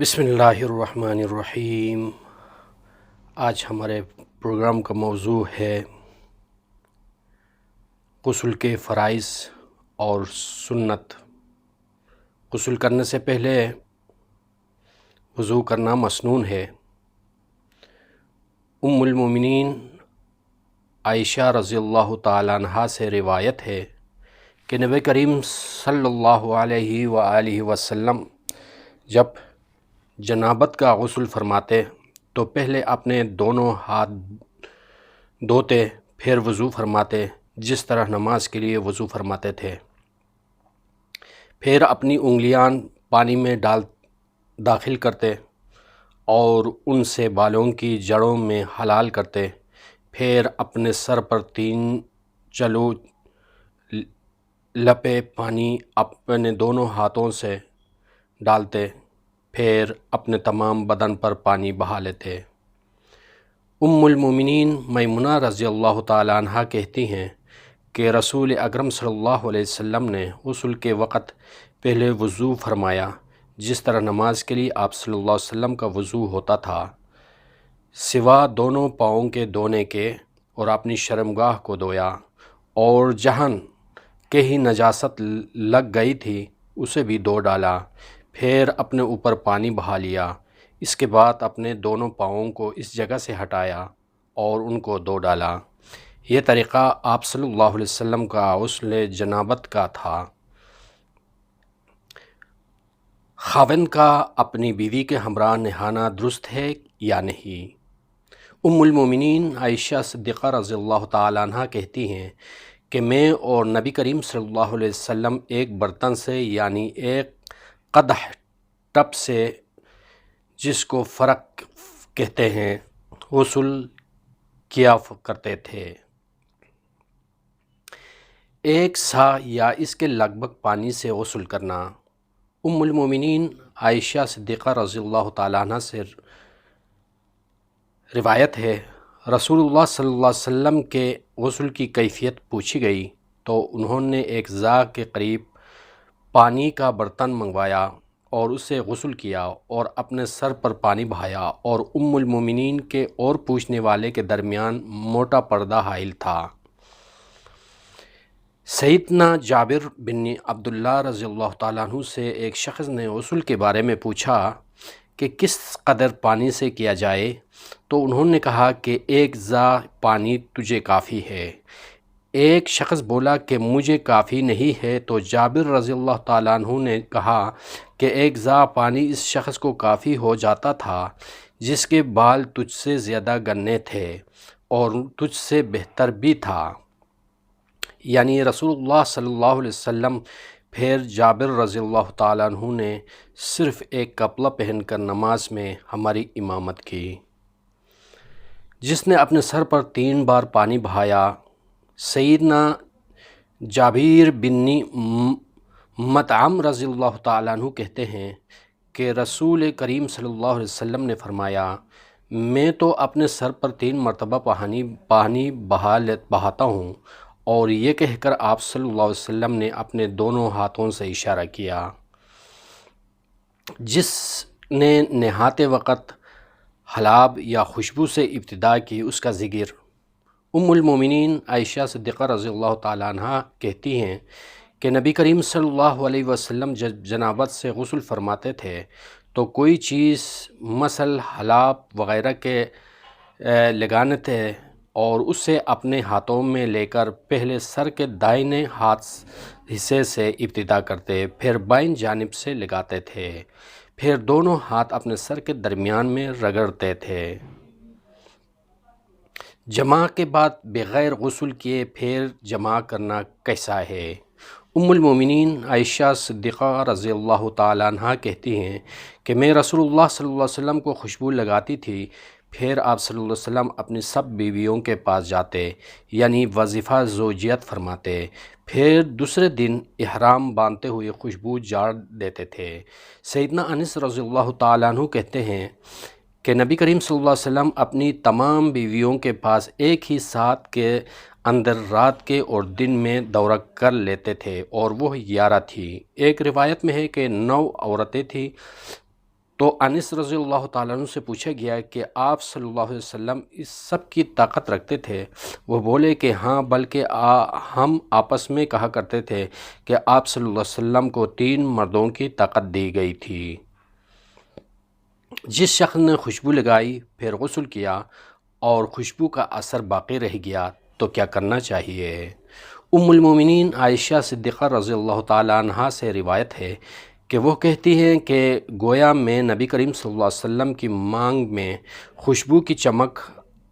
بسم اللہ الرحمن الرحیم۔ آج ہمارے پروگرام کا موضوع ہے غسل کے فرائض اور سنت۔ غسل کرنے سے پہلے وضو کرنا مسنون ہے۔ ام المومنین عائشہ رضی اللہ تعالیٰ عنہا سے روایت ہے کہ نبی کریم صلی اللہ علیہ وآلہ وسلم جب جنابت کا غسل فرماتے تو پہلے اپنے دونوں ہاتھ دھوتے، پھر وضو فرماتے جس طرح نماز کے لیے وضو فرماتے تھے۔ پھر اپنی انگلیاں پانی میں داخل کرتے اور ان سے بالوں کی جڑوں میں حلال کرتے، پھر اپنے سر پر 3 چلو لپے پانی اپنے دونوں ہاتھوں سے ڈالتے، پھر اپنے تمام بدن پر پانی بہا لیتے۔ ام المومنین میمونہ رضی اللہ تعالیٰ عنہ کہتی ہیں کہ رسول اکرم صلی اللہ علیہ وسلم نے غسل کے وقت پہلے وضو فرمایا جس طرح نماز کے لیے آپ صلی اللہ علیہ وسلم کا وضو ہوتا تھا، سوا دونوں پاؤں کے دھونے کے، اور اپنی شرمگاہ کو دھویا، اور جہاں کہیں نجاست لگ گئی تھی اسے بھی دھو ڈالا، پھر اپنے اوپر پانی بہا لیا۔ اس کے بعد اپنے دونوں پاؤں کو اس جگہ سے ہٹایا اور ان کو دھو ڈالا۔ یہ طریقہ آپ صلی اللہ علیہ وسلم کا غسل جنابت کا تھا۔ خاوند کا اپنی بیوی کے ہمراہ نہانا درست ہے یا نہیں؟ ام المومنین عائشہ صدیقہ رضی اللہ تعالیٰ عنہ کہتی ہیں کہ میں اور نبی کریم صلی اللہ علیہ وسلم ایک برتن سے یعنی ایک قدح ٹب سے، جس کو فرق کہتے ہیں، غسل کیا کرتے تھے۔ 1 سا یا اس کے لگ بھگ پانی سے غسل کرنا۔ ام المومنین عائشہ صدیقہ رضی اللہ تعالیٰ عنہ سے روایت ہے، رسول اللہ صلی اللہ علیہ وسلم کے غسل کی کیفیت پوچھی گئی تو انہوں نے ایک زا کے قریب پانی کا برتن منگوایا اور اسے غسل کیا اور اپنے سر پر پانی بہایا، اور ام المومنین کے اور پوچھنے والے کے درمیان موٹا پردہ حائل تھا۔ سیدنا جابر بن عبداللہ رضی اللہ تعالیٰ عنہ سے ایک شخص نے غسل کے بارے میں پوچھا کہ کس قدر پانی سے کیا جائے، تو انہوں نے کہا کہ 1 زا پانی تجھے کافی ہے۔ ایک شخص بولا کہ مجھے کافی نہیں ہے، تو جابر رضی اللہ تعالیٰ عنہ نے کہا کہ 1 زا پانی اس شخص کو کافی ہو جاتا تھا جس کے بال تجھ سے زیادہ گھنے تھے اور تجھ سے بہتر بھی تھا، یعنی رسول اللہ صلی اللہ علیہ وسلم۔ پھر جابر رضی اللہ تعالیٰ عنہ نے صرف ایک کپڑا پہن کر نماز میں ہماری امامت کی۔ جس نے اپنے سر پر 3 بار پانی بہایا۔ سیدنا جابر بن مطعم رضی اللہ تعالیٰ عنہ کہتے ہیں کہ رسول کریم صلی اللہ علیہ وسلم نے فرمایا، میں تو اپنے سر پر 3 مرتبہ پانی بہاتا ہوں، اور یہ کہہ کر آپ صلی اللہ علیہ وسلم نے اپنے دونوں ہاتھوں سے اشارہ کیا۔ جس نے نہاتے وقت حلاب یا خوشبو سے ابتدا کی اس کا ذکر۔ ام المومنین عائشہ صدیقہ رضی اللہ تعالیٰ عنہ کہتی ہیں کہ نبی کریم صلی اللہ علیہ وسلم جب جنابت سے غسل فرماتے تھے تو کوئی چیز مثل حلاب وغیرہ کے لگانے تھے اور اسے اپنے ہاتھوں میں لے کر پہلے سر کے دائیں ہاتھ حصے سے ابتدا کرتے، پھر بائیں جانب سے لگاتے تھے، پھر دونوں ہاتھ اپنے سر کے درمیان میں رگڑتے تھے۔ جماع کے بعد بغیر غسل کیے پھر جماع کرنا کیسا ہے؟ ام المومنین عائشہ صدیقہ رضی اللہ تعالیٰ عنہ کہتی ہیں کہ میں رسول اللہ صلی اللہ علیہ وسلم کو خوشبو لگاتی تھی، پھر آپ صلی اللہ علیہ وسلم اپنی سب بیویوں کے پاس جاتے، یعنی وظیفہ زوجیت فرماتے، پھر دوسرے دن احرام باندھتے ہوئے خوشبو جھاڑ دیتے تھے۔ سیدنا انس رضی اللہ تعالیٰ عنہ کہتے ہیں کہ نبی کریم صلی اللہ علیہ وسلم اپنی تمام بیویوں کے پاس ایک ہی ساتھ کے اندر رات کے اور دن میں دورہ کر لیتے تھے، اور وہ 11 تھی۔ ایک روایت میں ہے کہ 9 عورتیں تھیں، تو انس رضی اللہ تعالیٰ عنہ سے پوچھا گیا کہ آپ صلی اللہ علیہ وسلم اس سب کی طاقت رکھتے تھے؟ وہ بولے کہ ہاں، بلکہ ہم آپس میں کہا کرتے تھے کہ آپ صلی اللہ علیہ وسلم کو 3 مردوں کی طاقت دی گئی تھی۔ جس شخص نے خوشبو لگائی پھر غسل کیا اور خوشبو کا اثر باقی رہ گیا تو کیا کرنا چاہیے؟ ام المومنین عائشہ صدیقہ رضی اللہ تعالیٰ عنہا سے روایت ہے کہ وہ کہتی ہیں کہ گویا میں نبی کریم صلی اللہ علیہ وسلم کی مانگ میں خوشبو کی چمک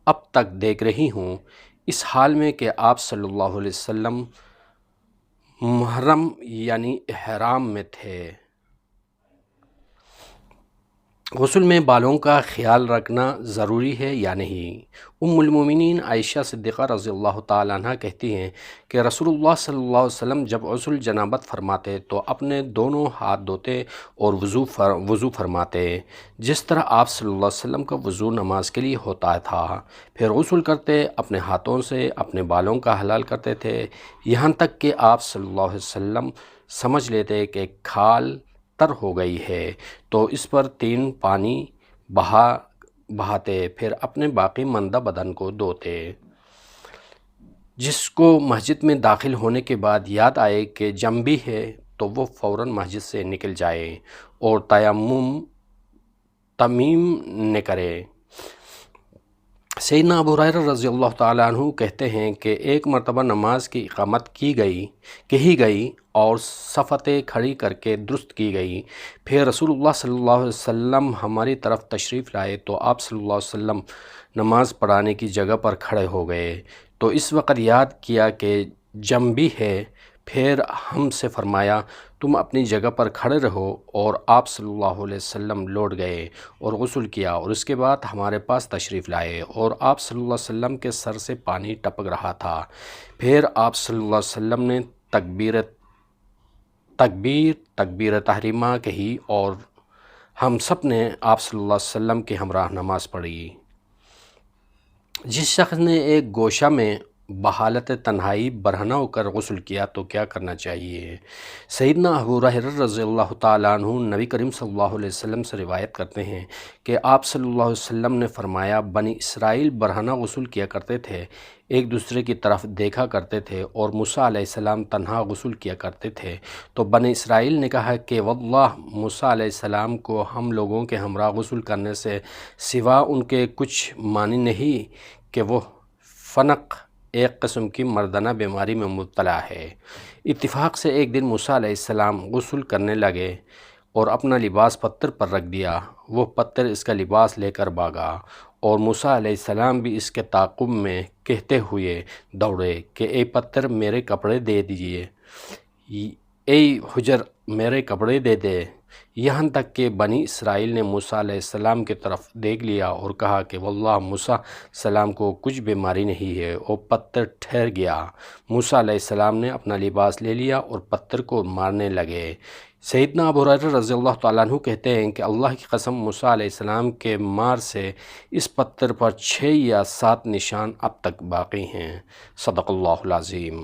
اب تک دیکھ رہی ہوں، اس حال میں کہ آپ صلی اللہ علیہ وسلم محرم یعنی احرام میں تھے۔ غسل میں بالوں کا خیال رکھنا ضروری ہے یا نہیں؟ ام المومنین عائشہ صدیقہ رضی اللہ تعالیٰ عنہ کہتی ہیں کہ رسول اللہ صلی اللہ علیہ وسلم جب غسل جنابت فرماتے تو اپنے دونوں ہاتھ دھوتے اور وضو فرماتے، جس طرح آپ صلی اللہ علیہ وسلم کا وضو نماز کے لیے ہوتا تھا۔ پھر غسل کرتے اپنے ہاتھوں سے اپنے بالوں کا حلال کرتے تھے، یہاں تک کہ آپ صلی اللہ علیہ وسلم سمجھ لیتے کہ کھال تر ہو گئی ہے تو اس پر 3 پانی بہاتے، پھر اپنے باقی ماندہ بدن کو دھوتے۔ جس کو مسجد میں داخل ہونے کے بعد یاد آئے کہ جنبی ہے تو وہ فوراً مسجد سے نکل جائے اور تیمم نہ کرے۔ سیدنا ابو ہریرہ رضی اللہ تعالیٰ عنہ کہتے ہیں کہ ایک مرتبہ نماز کی اقامت کہی گئی اور صفیں کھڑی کر کے درست کی گئی، پھر رسول اللہ صلی اللہ علیہ وسلم ہماری طرف تشریف لائے تو آپ صلی اللہ علیہ وسلم نماز پڑھانے کی جگہ پر کھڑے ہو گئے، تو اس وقت یاد کیا کہ جنبی ہے، پھر ہم سے فرمایا تم اپنی جگہ پر کھڑے رہو، اور آپ صلی اللہ علیہ وسلم لوٹ گئے اور غسل کیا اور اس کے بعد ہمارے پاس تشریف لائے، اور آپ صلی اللہ علیہ وسلم کے سر سے پانی ٹپک رہا تھا۔ پھر آپ صلی اللہ علیہ وسلم نے تکبیر تحریمہ کہی اور ہم سب نے آپ صلی اللہ علیہ وسلم کے ہمراہ نماز پڑھی۔ جس شخص نے ایک گوشہ میں بحالت تنہائی برہنہ ہو کر غسل کیا تو کیا کرنا چاہیے؟ سیدنا ابو ہریرہ رضی اللہ تعالیٰ عنہ نبی کریم صلی اللہ علیہ وسلم سے روایت کرتے ہیں کہ آپ صلی اللہ علیہ وسلم نے فرمایا، بنی اسرائیل برہنہ غسل کیا کرتے تھے، ایک دوسرے کی طرف دیکھا کرتے تھے، اور موسیٰ علیہ السلام تنہا غسل کیا کرتے تھے، تو بنی اسرائیل نے کہا کہ واللہ موسیٰ علیہ السلام کو ہم لوگوں کے ہمراہ غسل کرنے سے سوا ان کے کچھ معنی نہیں کہ وہ فنق ایک قسم کی مردانہ بیماری میں مبتلا ہے۔ اتفاق سے ایک دن موسیٰ علیہ السلام غسل کرنے لگے اور اپنا لباس پتھر پر رکھ دیا، وہ پتھر اس کا لباس لے کر بھاگا، اور موسیٰ علیہ السلام بھی اس کے تعاقب میں کہتے ہوئے دوڑے کہ اے پتھر میرے کپڑے دے دیجئے، اے حجر میرے کپڑے دے دے، یہاں تک کہ بنی اسرائیل نے موسیٰ علیہ السلام کی طرف دیکھ لیا اور کہا کہ واللہ موسیٰ علیہ السلام کو کچھ بیماری نہیں ہے، اور پتھر ٹھہر گیا۔ موسیٰ علیہ السلام نے اپنا لباس لے لیا اور پتھر کو مارنے لگے۔ سیدنا ابو ہریرہ رضی اللہ تعالیٰ عنہ کہتے ہیں کہ اللہ کی قسم موسیٰ علیہ السلام کے مار سے اس پتھر پر 6 یا 7 نشان اب تک باقی ہیں۔ صدق اللہ العظیم۔